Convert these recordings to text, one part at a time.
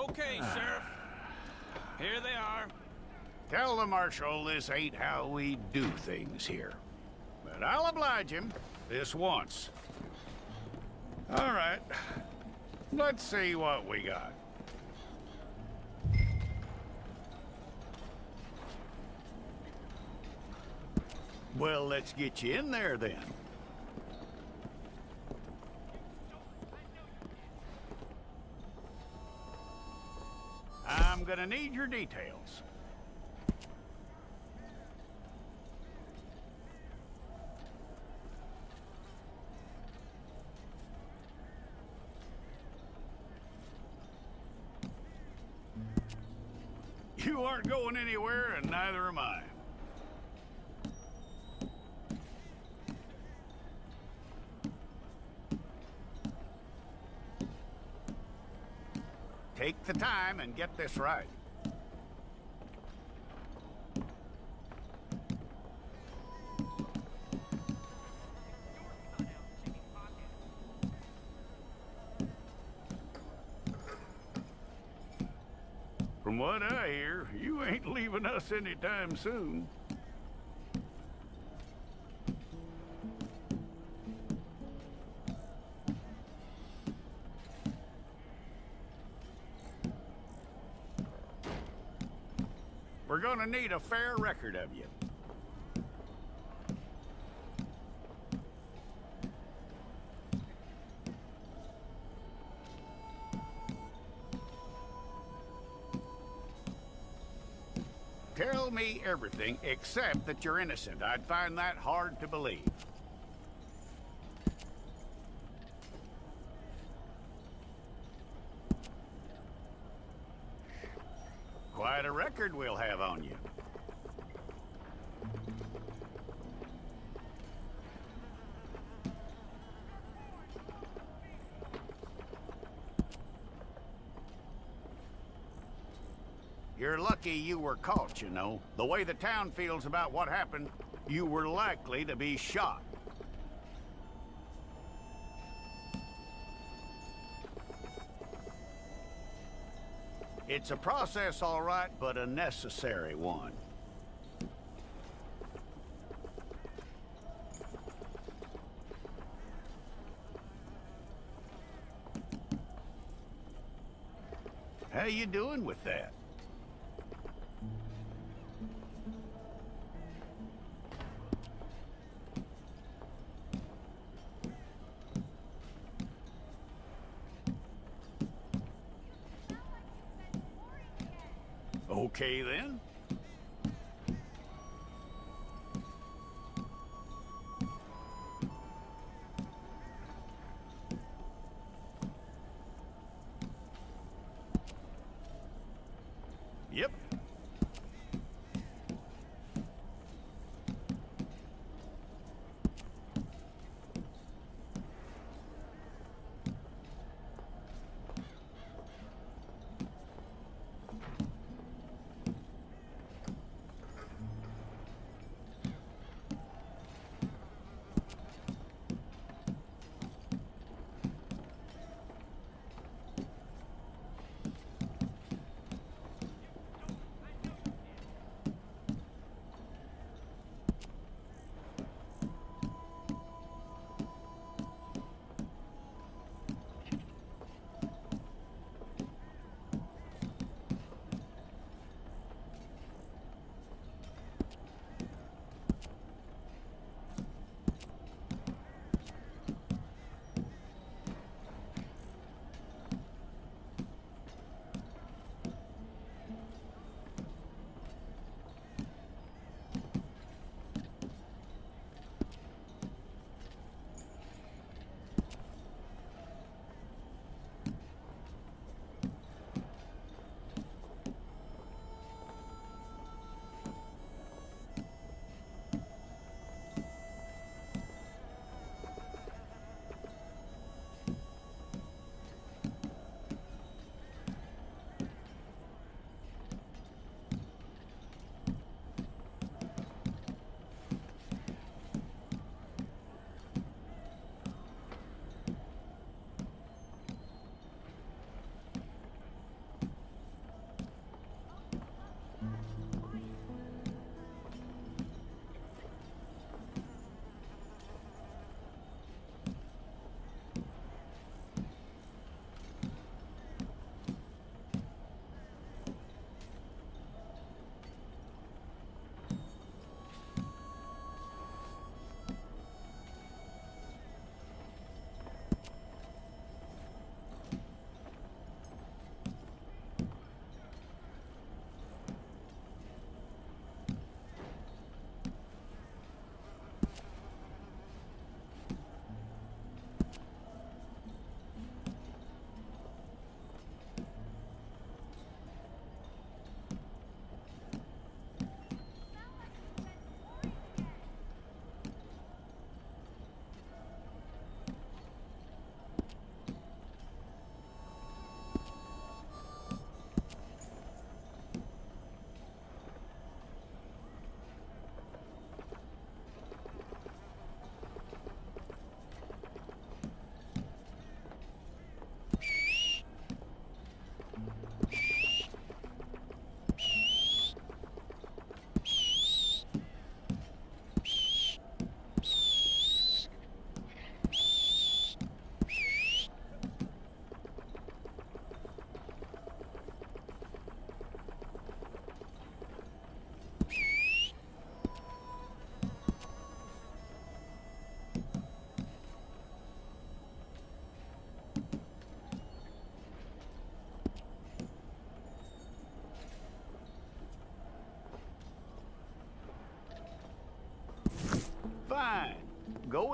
Okay, Sheriff. Here they are. Tell the Marshal this ain't how we do things here. But I'll oblige him this once. All right. Let's see what we got. Well, let's get you in there then. I'm gonna need your details. You aren't going anywhere, and neither am I. Take the time and get this right. From what I hear, you ain't leaving us anytime soon. We're gonna need a fair record of you. Tell me everything except that you're innocent. I'd find that hard to believe. Quite a record we'll have on you. You're lucky you were caught, you know. The way the town feels about what happened, you were likely to be shot. It's a process, all right, but a necessary one. How you doing with that? Okay, then. Yep.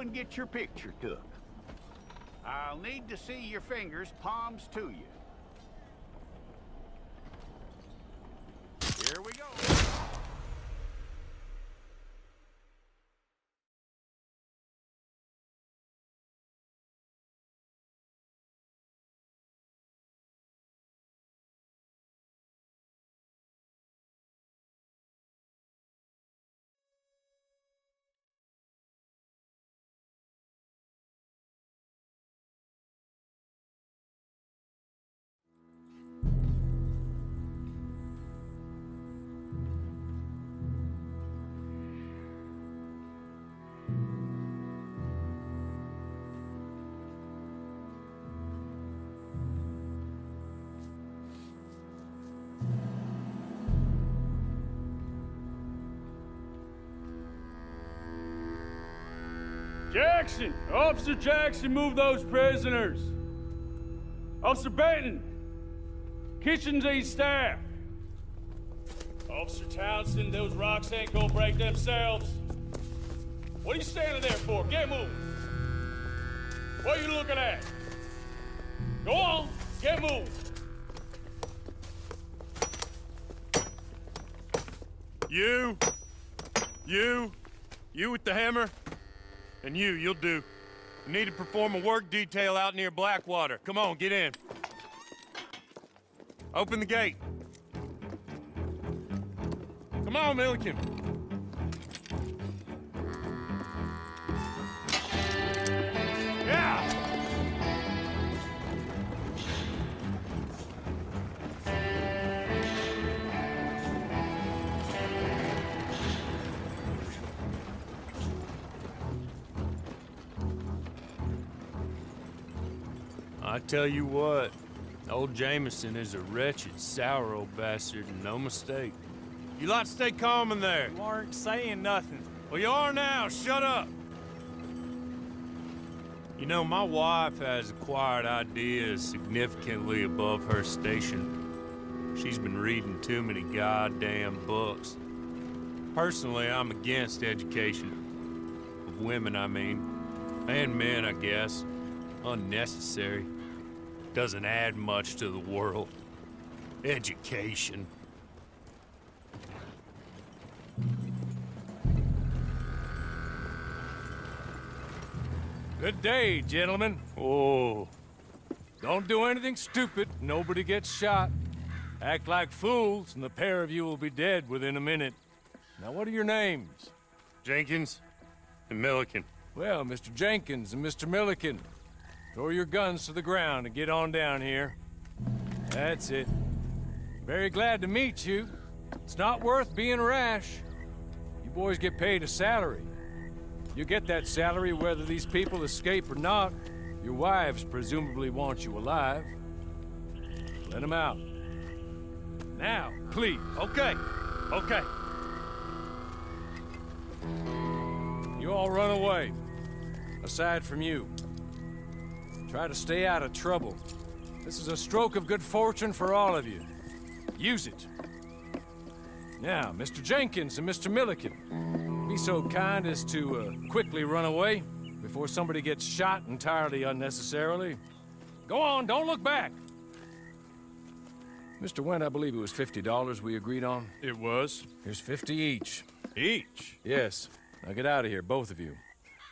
and get your picture took. I'll need to see your fingers, palms to you. Here we go. Jackson! Officer Jackson, move those prisoners! Officer Benton! Kitchens these staff! Officer Townsend, those rocks ain't gonna break themselves. What are you standing there for? Get moving! What are you looking at? Go on, get moving! You with the hammer? And you'll do. You need to perform a work detail out near Blackwater. Come on, get in. Open the gate. Come on, Milliken. Yeah! I tell you what, old Jameson is a wretched, sour old bastard, and no mistake. You lot stay calm in there. You aren't saying nothing. Well, you are now. Shut up. You know, my wife has acquired ideas significantly above her station. She's been reading too many goddamn books. Personally, I'm against education. Of women, I mean. And men, I guess. Unnecessary. Doesn't add much to the world. Education. Good day, gentlemen. Oh. Don't do anything stupid. Nobody gets shot. Act like fools, and the pair of you will be dead within a minute. Now, what are your names? Jenkins and Milliken. Well, Mr. Jenkins and Mr. Milliken, throw your guns to the ground and get on down here. That's it. Very glad to meet you. It's not worth being rash. You boys get paid a salary. You get that salary whether these people escape or not. Your wives presumably want you alive. Let them out. Now, please. Okay. You all run away. Aside from you. Try to stay out of trouble. This is a stroke of good fortune for all of you. Use it. Now, Mr. Jenkins and Mr. Milliken, be so kind as to quickly run away before somebody gets shot entirely unnecessarily. Go on, don't look back. Mr. Wendt, I believe it was $50 we agreed on. It was. Here's 50 each. Each? Yes. Now get out of here, both of you.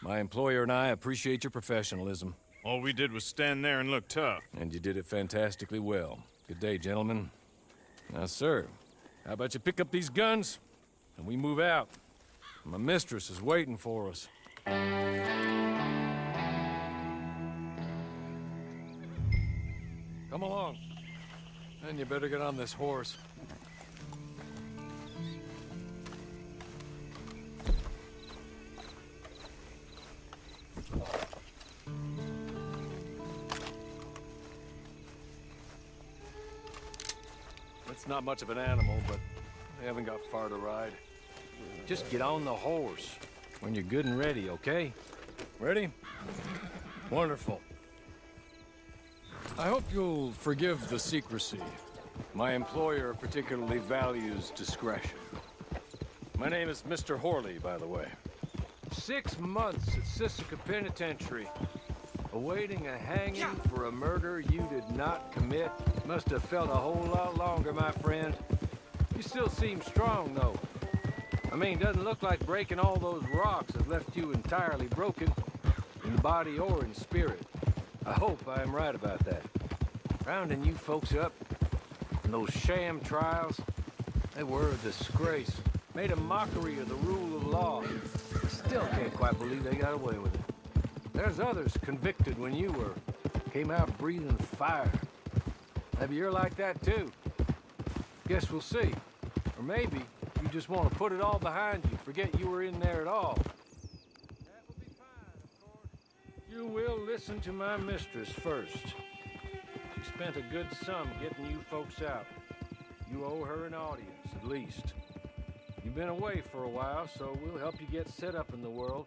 My employer and I appreciate your professionalism. All we did was stand there and look tough. And you did it fantastically well. Good day, gentlemen. Now, sir, how about you pick up these guns, and we move out? My mistress is waiting for us. Come along. And you better get on this horse. It's not much of an animal, but they haven't got far to ride. Just get on the horse when you're good and ready, okay? Ready? Wonderful. I hope you'll forgive the secrecy. My employer particularly values discretion. My name is Mr. Horley, by the way. 6 months at Sisika Penitentiary, awaiting a hanging for a murder you did not commit. Must have felt a whole lot longer, my friend. You still seem strong, though. I mean, doesn't look like breaking all those rocks has left you entirely broken, in body or in spirit. I hope I am right about that. Rounding you folks up, and those sham trials, they were a disgrace. Made a mockery of the rule of law. Still can't quite believe they got away with it. There's others convicted when you were. Came out breathing fire. Maybe you're like that too. Guess we'll see. Or maybe you just want to put it all behind you, forget you were in there at all. That will be fine, of course. You will listen to my mistress first. She spent a good sum getting you folks out. You owe her an audience, at least. You've been away for a while, so we'll help you get set up in the world.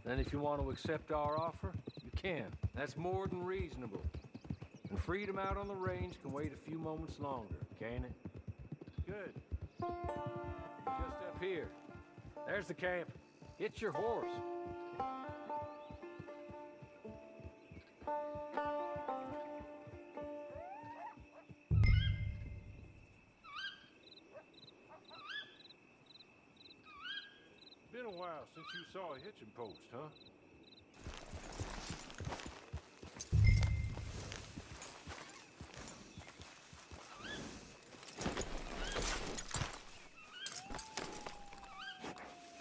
Then if you want to accept our offer, you can. That's more than reasonable. And freedom out on the range can wait a few moments longer, can't it? Good. Just up here. There's the camp. Get your horse. Been a while since you saw a hitching post, huh?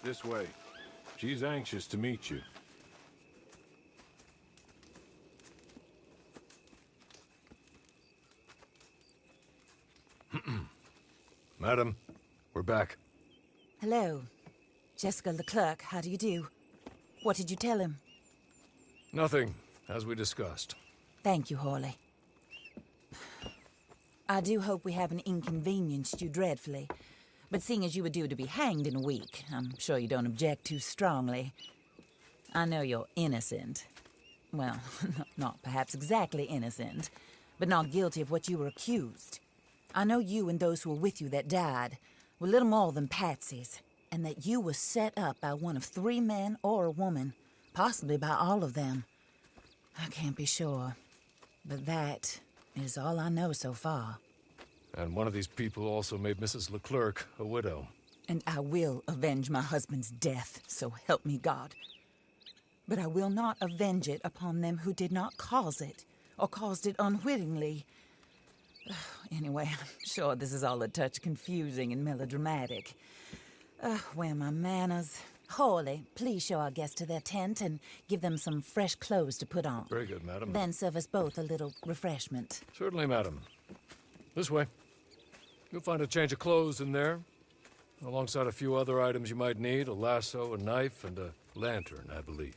This way. She's anxious to meet you. Madam, we're back. Hello. Jessica Leclerc, how do you do? What did you tell him? Nothing, as we discussed. Thank you, Hawley. I do hope we haven't inconvenienced you dreadfully. But seeing as you were due to be hanged in a week, I'm sure you don't object too strongly. I know you're innocent. Well, not perhaps exactly innocent, but not guilty of what you were accused. I know you and those who were with you that died were little more than patsies, and that you were set up by one of 3 men or a woman, possibly by all of them. I can't be sure, but that is all I know so far. And one of these people also made Mrs. Leclerc a widow. And I will avenge my husband's death, so help me God. But I will not avenge it upon them who did not cause it, or caused it unwittingly. Anyway, I'm sure this is all a touch confusing and melodramatic. Where are my manners? Hawley, please show our guests to their tent and give them some fresh clothes to put on. Very good, madam. Then serve us both a little refreshment. Certainly, madam. This way. You'll find a change of clothes in there, alongside a few other items you might need, a lasso, a knife, and a lantern, I believe.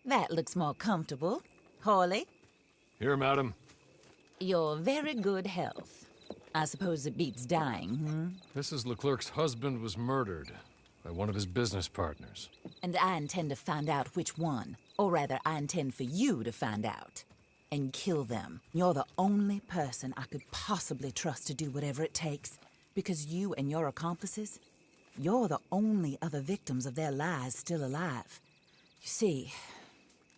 That looks more comfortable. Hawley, Here, madam. your very good health. I suppose it beats dying, Mrs. Leclerc's husband was murdered by one of his business partners. And I intend to find out which one. Or rather, I intend for you to find out. And kill them. You're the only person I could possibly trust to do whatever it takes. Because you and your accomplices, you're the only other victims of their lies still alive. You see,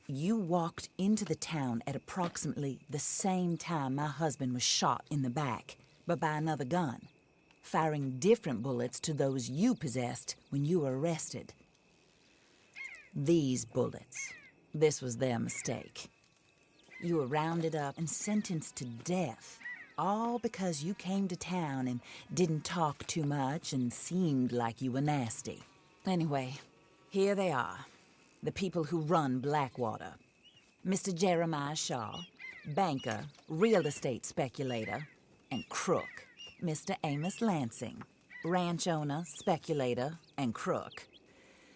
you walked into the town at approximately the same time my husband was shot in the back, but by another gun, firing different bullets to those you possessed when you were arrested. These bullets, this was their mistake. You were rounded up and sentenced to death, all because you came to town and didn't talk too much and seemed like you were nasty. Anyway, here they are, the people who run Blackwater. Mr. Jeremiah Shaw, banker, real estate speculator, and crook. Mr. Amos Lansing, ranch owner, speculator, and crook.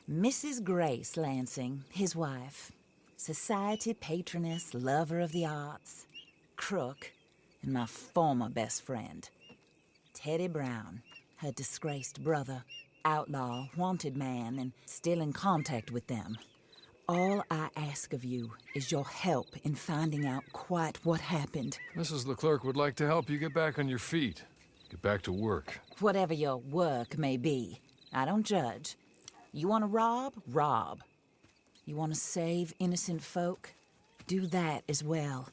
Mrs. Grace Lansing, his wife, society patroness, lover of the arts, crook, and my former best friend, Teddy Brown, her disgraced brother, outlaw, wanted man, and still in contact with them. All I ask of you is your help in finding out quite what happened. Mrs. Leclerc would like to help you get back on your feet. Get back to work. Whatever your work may be, I don't judge. You want to rob? Rob. You want to save innocent folk? Do that as well.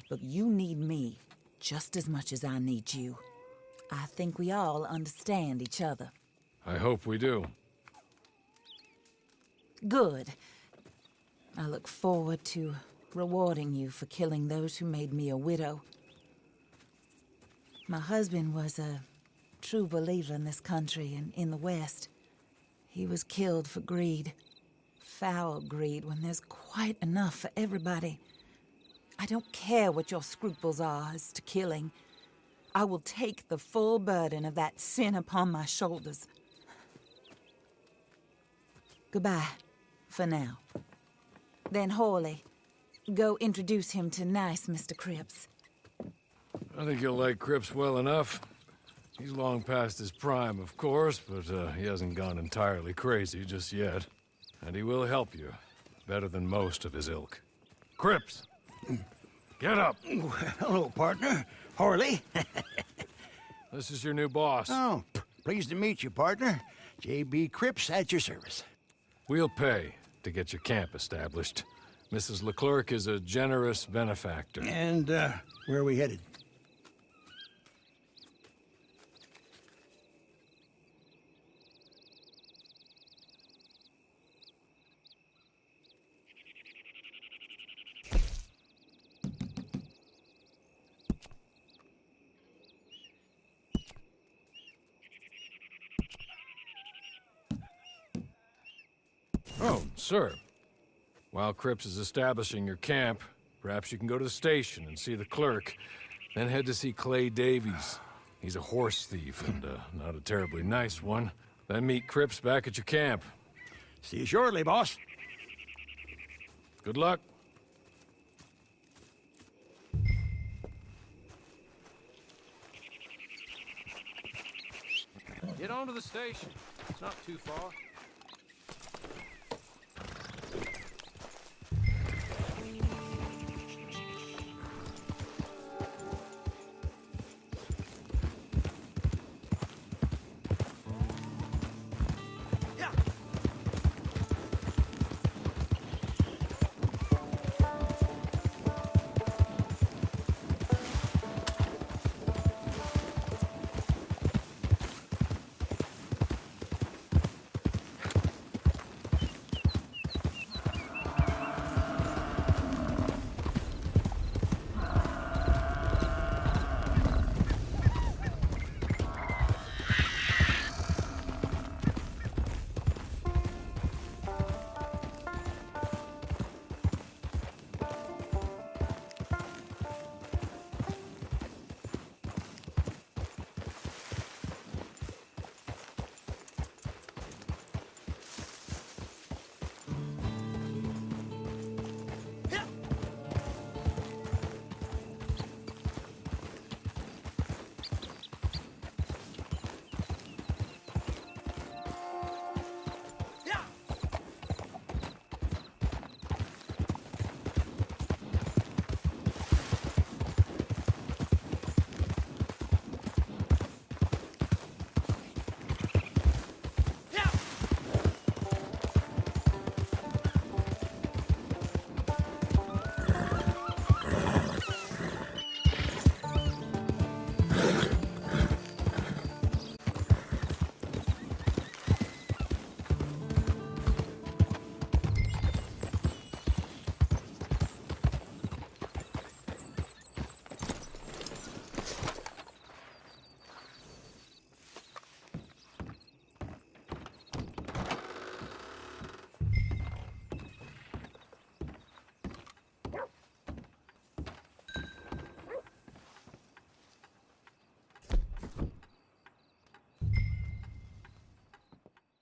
But you need me just as much as I need you. I think we all understand each other. I hope we do. Good. I look forward to rewarding you for killing those who made me a widow. My husband was a true believer in this country and in the West. He was killed for greed. Foul greed when there's quite enough for everybody. I don't care what your scruples are as to killing. I will take the full burden of that sin upon my shoulders. Goodbye, for now. Then Hawley, go introduce him to nice Mr. Cripps. I think you'll like Cripps well enough. He's long past his prime, of course, but he hasn't gone entirely crazy just yet. And he will help you, better than most of his ilk. Cripps! Get up! Hello, partner. Hawley. This is your new boss. Oh, pleased to meet you, partner. J.B. Cripps at your service. We'll pay to get your camp established. Mrs. Leclerc is a generous benefactor. And, where are we headed? Oh, sir. While Cripps is establishing your camp, perhaps you can go to the station and see the clerk, then head to see Clay Davies. He's a horse thief, and not a terribly nice one. Then meet Cripps back at your camp. See you shortly, boss. Good luck. Get on to the station. It's not too far.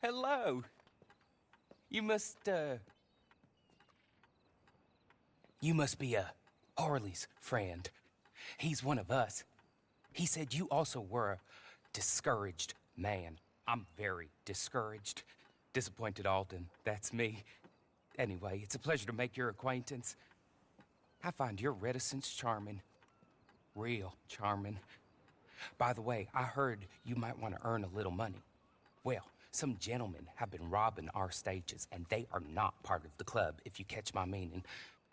Hello. You must be Harley's friend. He's one of us. He said you also were a discouraged man. I'm very discouraged. Disappointed Alden, that's me. Anyway, it's a pleasure to make your acquaintance. I find your reticence charming. Real charming. By the way, I heard you might want to earn a little money. Well, some gentlemen have been robbing our stages, and they are not part of the club, if you catch my meaning.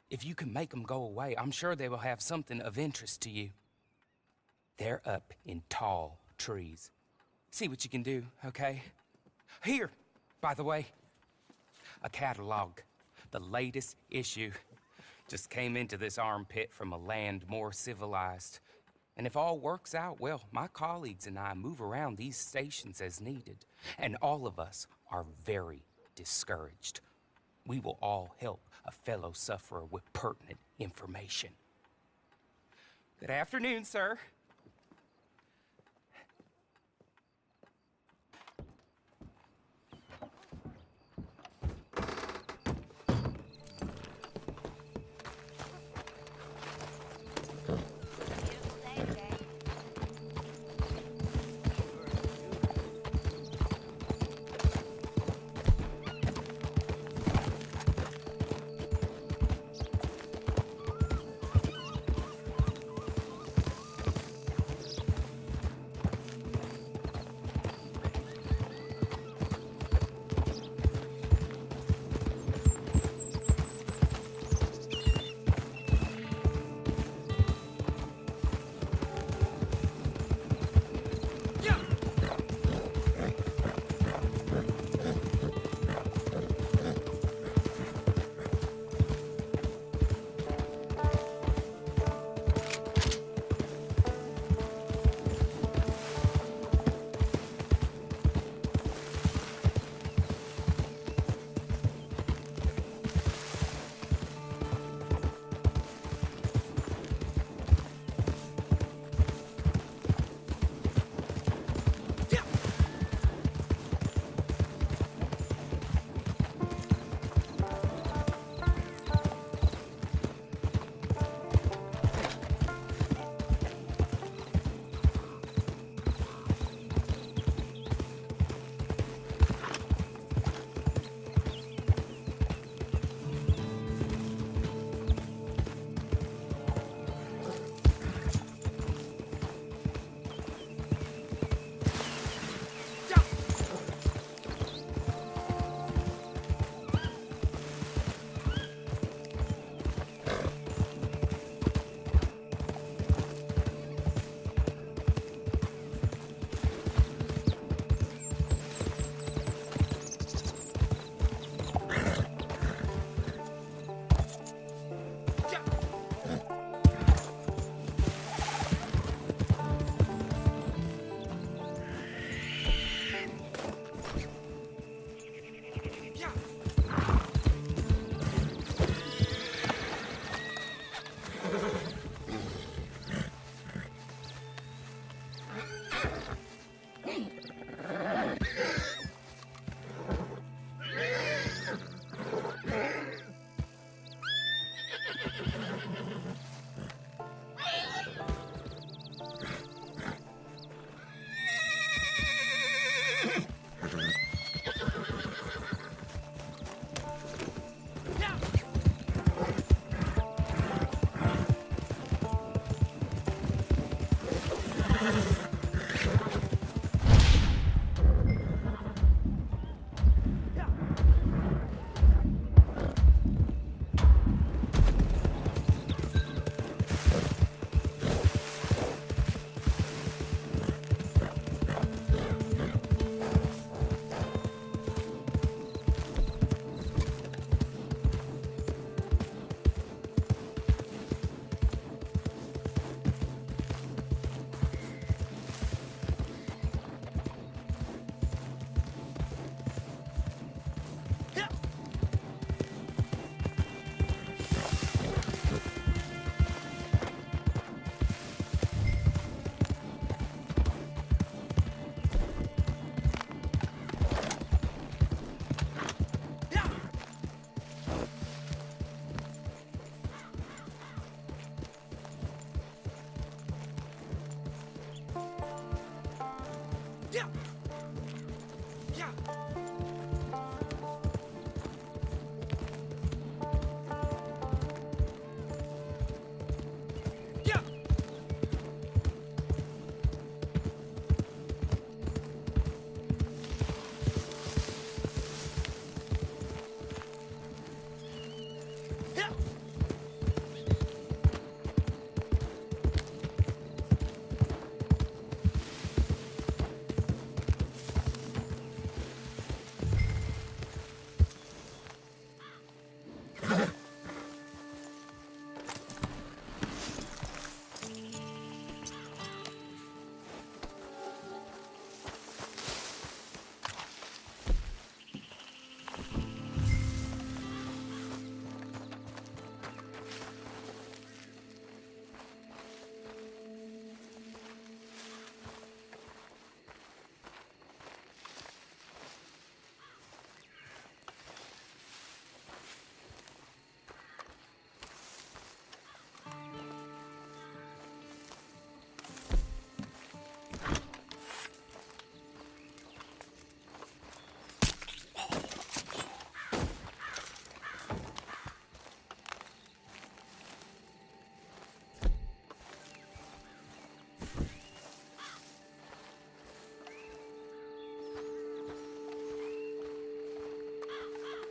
If you can make them go away, I'm sure they will have something of interest to you. They're up in tall trees. See what you can do, okay? Here, by the way, a catalog. The latest issue. Just came into this armpit from a land more civilized. And if all works out, well, my colleagues and I move around these stations as needed. And all of us are very discouraged. We will all help a fellow sufferer with pertinent information. Good afternoon, sir.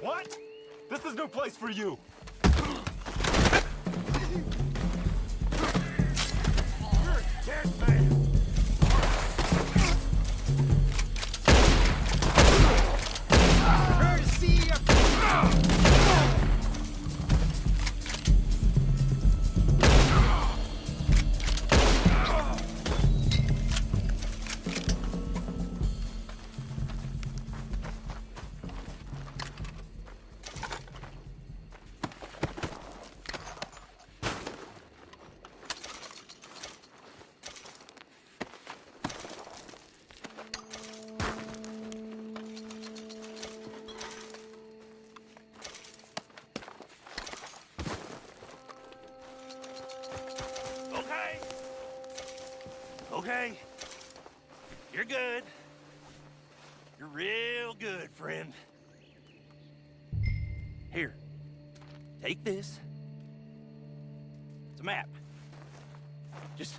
What? This is no place for you. You're a dead man. Courtesy of... Okay. You're good. You're real good, friend. Here. Take this. It's a map. Just...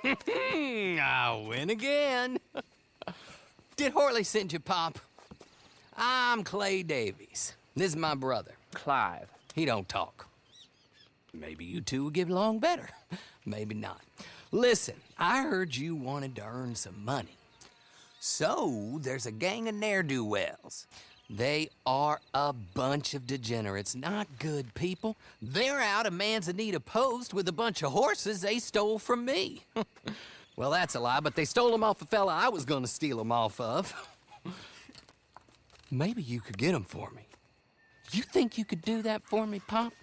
I win again. Did Horley send you, Pop? I'm Clay Davies. This is my brother, Clive. He don't talk. Maybe you two will get along better. Maybe not. Listen, I heard you wanted to earn some money. So, there's a gang of ne'er-do-wells. They are a bunch of degenerates, not good people. They're out of Manzanita Post with a bunch of horses they stole from me. Well, that's a lie, but they stole them off a fella I was gonna steal them off of. Maybe you could get them for me. You think you could do that for me, Pop?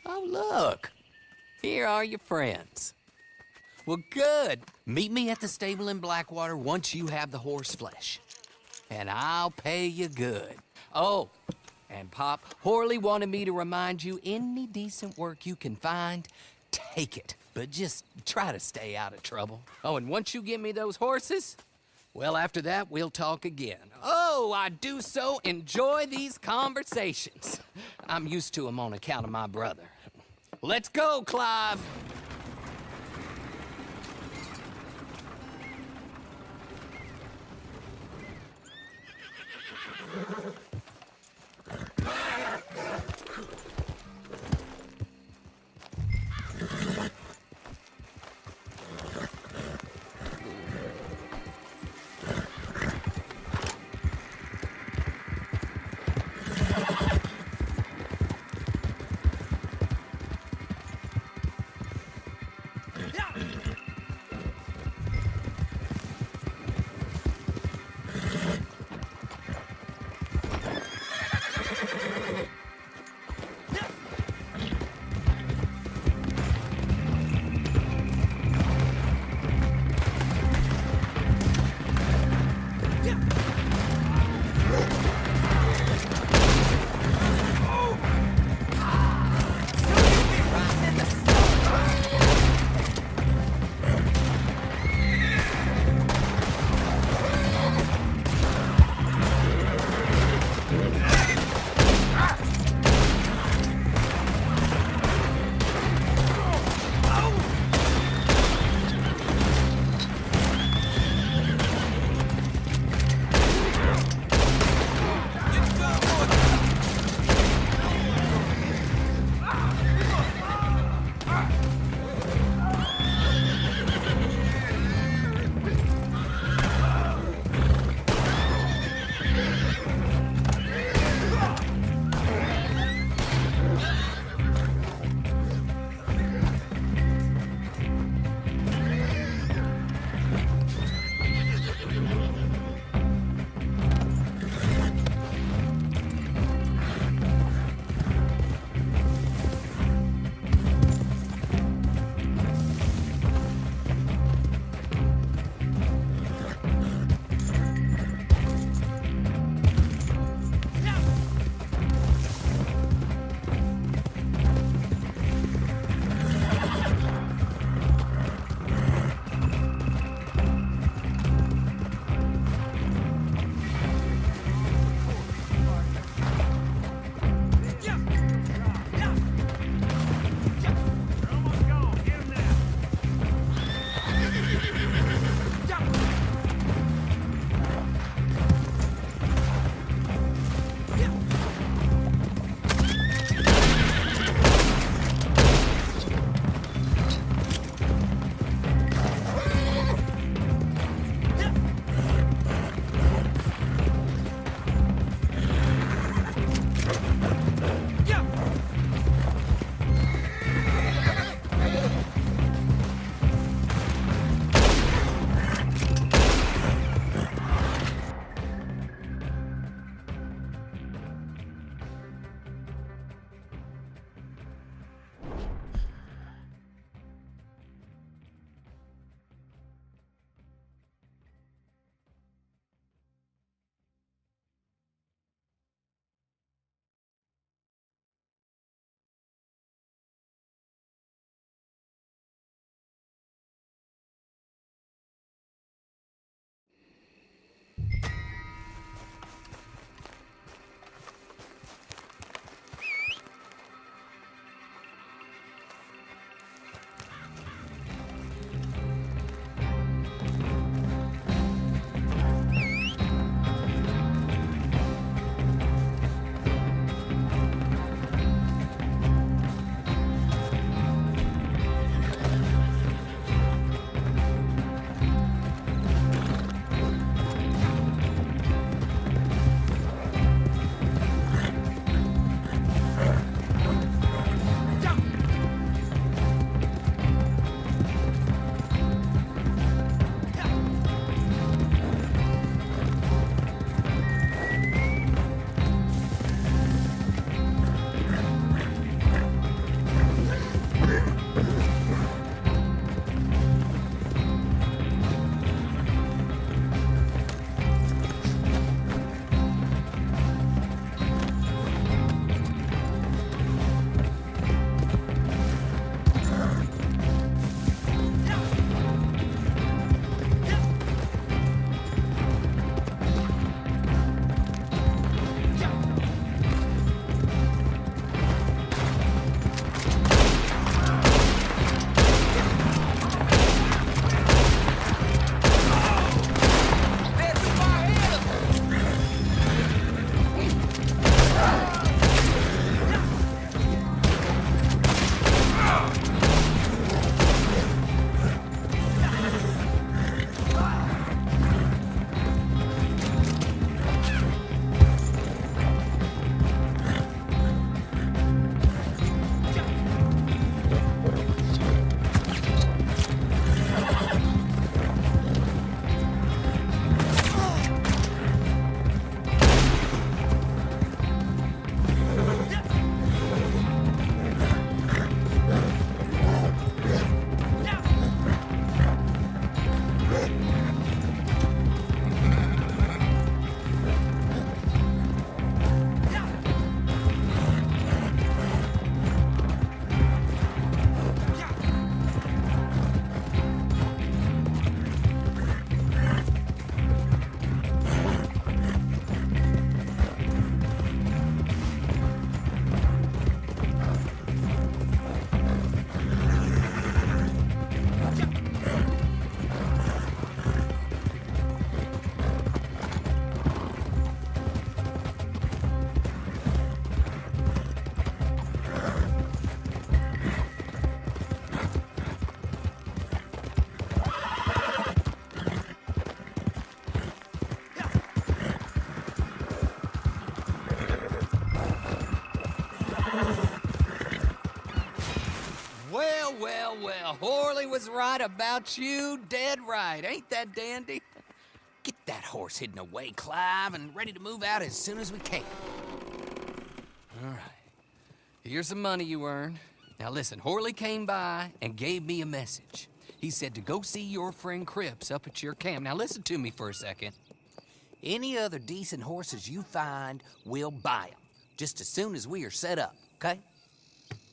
Oh, look. Here are your friends. Well, good. Meet me at the stable in Blackwater once you have the horse flesh. And I'll pay you good. Oh, and Pop, Horley wanted me to remind you, any decent work you can find, take it. But just try to stay out of trouble. Oh, and once you give me those horses, well, after that, we'll talk again. Oh, I do so enjoy these conversations. I'm used to them on account of my brother. Let's go, Clive. well. Horley was right about you, dead right. Ain't that dandy? Get that horse hidden away, Clive, and ready to move out as soon as we can. All right. Here's the money you earned. Now listen, Horley came by and gave me a message. He said to go see your friend Cripps up at your camp. Now listen to me for a second. Any other decent horses you find, we'll buy them. Just as soon as we are set up, okay?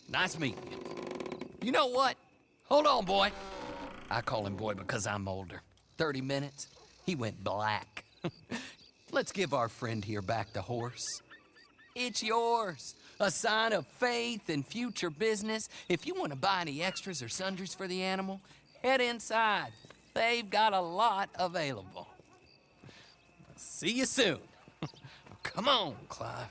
Nice meeting you. You know what? Hold on, boy. I call him boy because I'm older. 30 minutes, he went black. Let's give our friend here back the horse. It's yours. A sign of faith and future business. If you want to buy any extras or sundries for the animal, head inside. They've got a lot available. See you soon. Come on, Clive.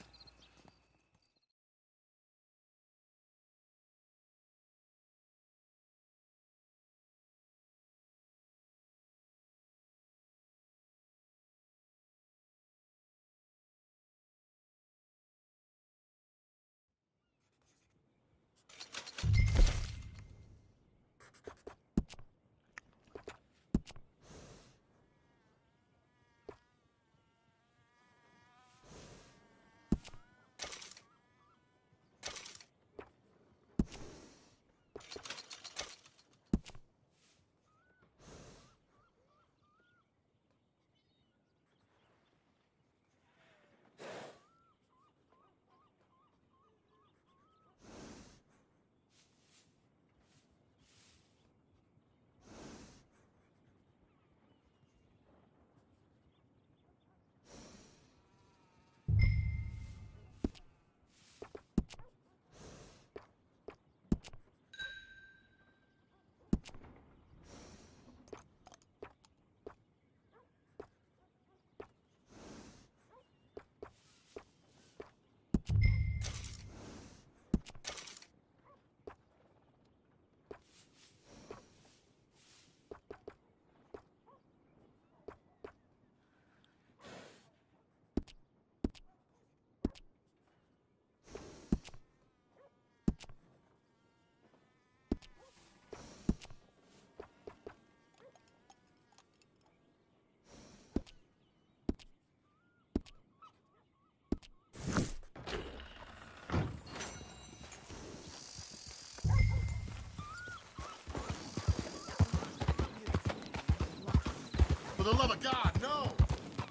For the love of God, no!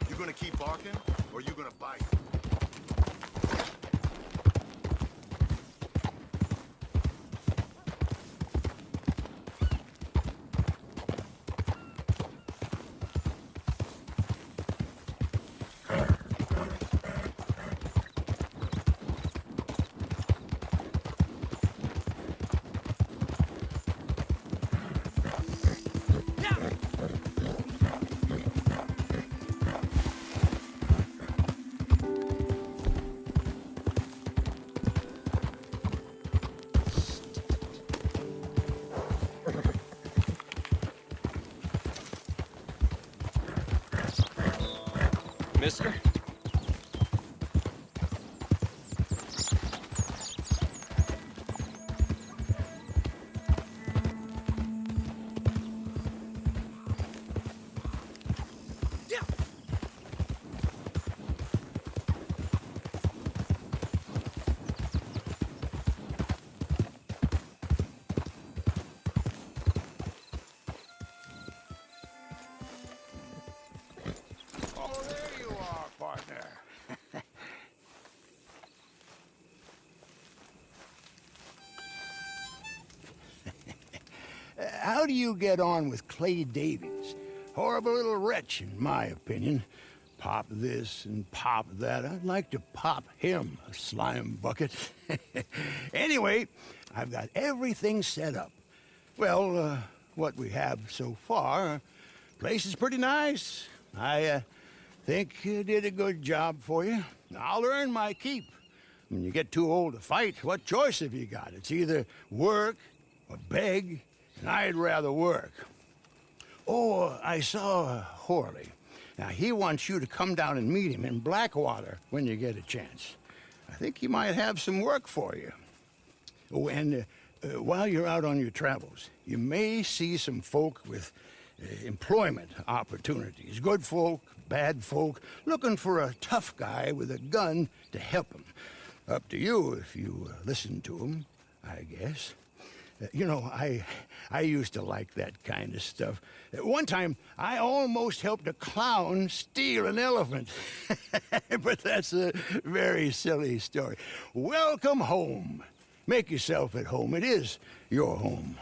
You gonna keep barking, or you gonna bite? Mister? Oh, there you are, partner. How do you get on with Clay Davies? Horrible little wretch, in my opinion. Pop this and pop that. I'd like to pop him, a slime bucket. Anyway, I've got everything set up. Well, what we have so far, place is pretty nice. I think you did a good job for you. I'll earn my keep. When you get too old to fight, what choice have you got? It's either work or beg, and I'd rather work. Oh, I saw Horley. Now, he wants you to come down and meet him in Blackwater when you get a chance. I think he might have some work for you. Oh, and While you're out on your travels, you may see some folk with employment opportunities. Good folk, bad folk, looking for a tough guy with a gun to help them. Up to you if you listen to them, I guess. You know, I used to like that kind of stuff. One time, I almost helped a clown steal an elephant. But that's a very silly story. Welcome home. Make yourself at home. It is your home.